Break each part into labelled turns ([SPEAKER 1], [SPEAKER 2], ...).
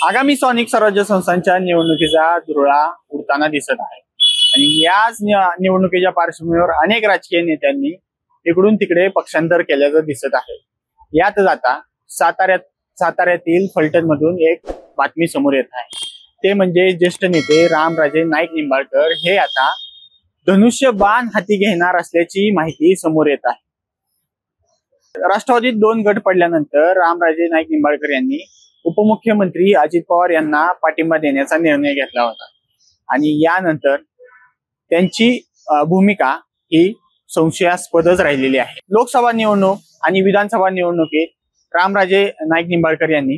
[SPEAKER 1] आगामी स्थानिक स्वराज्य संस्थांच्या निवडणुकीचा धुरळा उडताना दिसत आहे आणि याच निवडणुकीच्या पार्श्वभूमीवर अनेक राजकीय नेत्यांनी इकडून तिकडे पक्षांतर केल्याचं दिसत आहे। यातच आता साताऱ्यातील फलटण मधून एक बातमी समोर येत आहे, ते म्हणजे ज्येष्ठ नेते रामराजे नाईक निंबाळकर हे आता धनुष्यबाण हाती घेणार असल्याची माहिती समोर येत आहे। राष्ट्रवादीत 2 गट पडल्यानंतर रामराजे नाईक निंबाळकर यांनी उपमुख्यमंत्री अजित पवार यांना पाठिंबा देण्याचा निर्णय घेतला होता आणि यानंतर त्यांची भूमिका ही संशयास्पदच राहिलेली आहे। लोकसभा निवडणूक आणि विधानसभा निवडणुकीत रामराजे नाईक निंबाळकर यांनी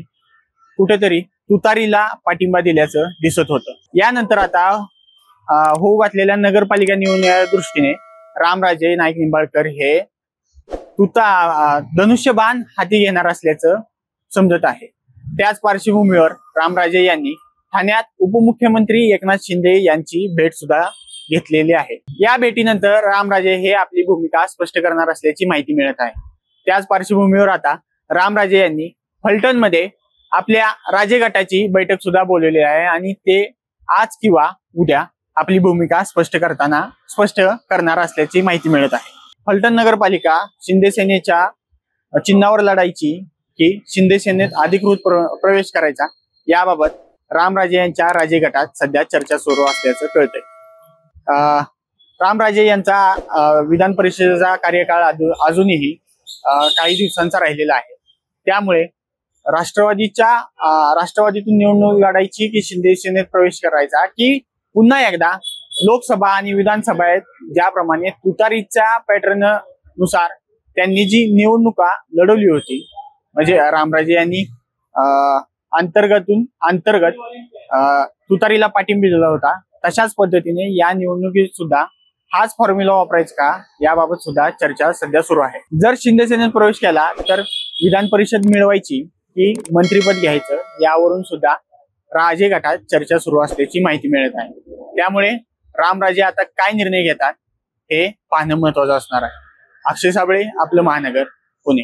[SPEAKER 1] कुठेतरी तुतारीला पाठिंबा दिल्याचं दिसत होतं। यानंतर आता होऊ घातलेल्या नगरपालिका निवडणुकीच्या दृष्टीने रामराजे नाईक निंबाळकर हे धनुष्यबाण हाती घेणार असल्याचं समजत आहे। त्याच पार्श्वभूमीवर रामराजे यांनी ठाण्यात उपमुख्यमंत्री एकनाथ शिंदे यांची भेट सुद्धा घेतलेली आहे। या भेटीनंतर रामराजे हे आपली भूमिका स्पष्ट करणार असल्याची माहिती मिळत आहे। त्याच पार्श्वभूमीवर आता रामराजे यांनी फलटण मध्ये आपल्या राजे गटाची बैठक सुद्धा बोलवली आहे आणि ते आज किंवा उद्या आपली भूमिका स्पष्ट करणार असल्याची माहिती मिळत आहे। फलटण नगरपालिका शिंदे सेनेच्या चिन्हावर लढायची की शिंदे सेनेत अधिकृत प्रवेश करायचा याबाबत रामराजे यांच्या राजे गटात सध्या चर्चा सुरू असल्याचं कळतंय। रामराजे यांचा विधान परिषदेचा कार्यकाळ अजूनही काही दिवसांचा राहिलेला आहे, त्यामुळे राष्ट्रवादीतून निवडणूक लढायची की शिंदे सेनेत प्रवेश करायचा की पुन्हा एकदा लोकसभा आणि विधानसभेत ज्याप्रमाणे तुतारीच्या पॅटर्न नुसार त्यांनी जी निवडणुका लढवली होती, म्हणजे रामराजे यांनी अंतर्गत तुतारीला पाठिंबा दिला होता, तशाच पद्धतीने या निवडणुकीत सुद्धा हाच फॉर्म्युला वापरायचा का याबाबत सुद्धा चर्चा सध्या सुरू आहे। जर शिंदे सेनेत प्रवेश केला तर विधान परिषद मिळवायची की मंत्रिपद घ्यायचं यावरून सुद्धा राजे गटात चर्चा सुरू असल्याची माहिती मिळत आहे। त्यामुळे रामराजे आता काय निर्णय घेतात हे पाहणं महत्वाचं असणार आहे। अक्षय साबळे, आपलं महानगर, पुणे।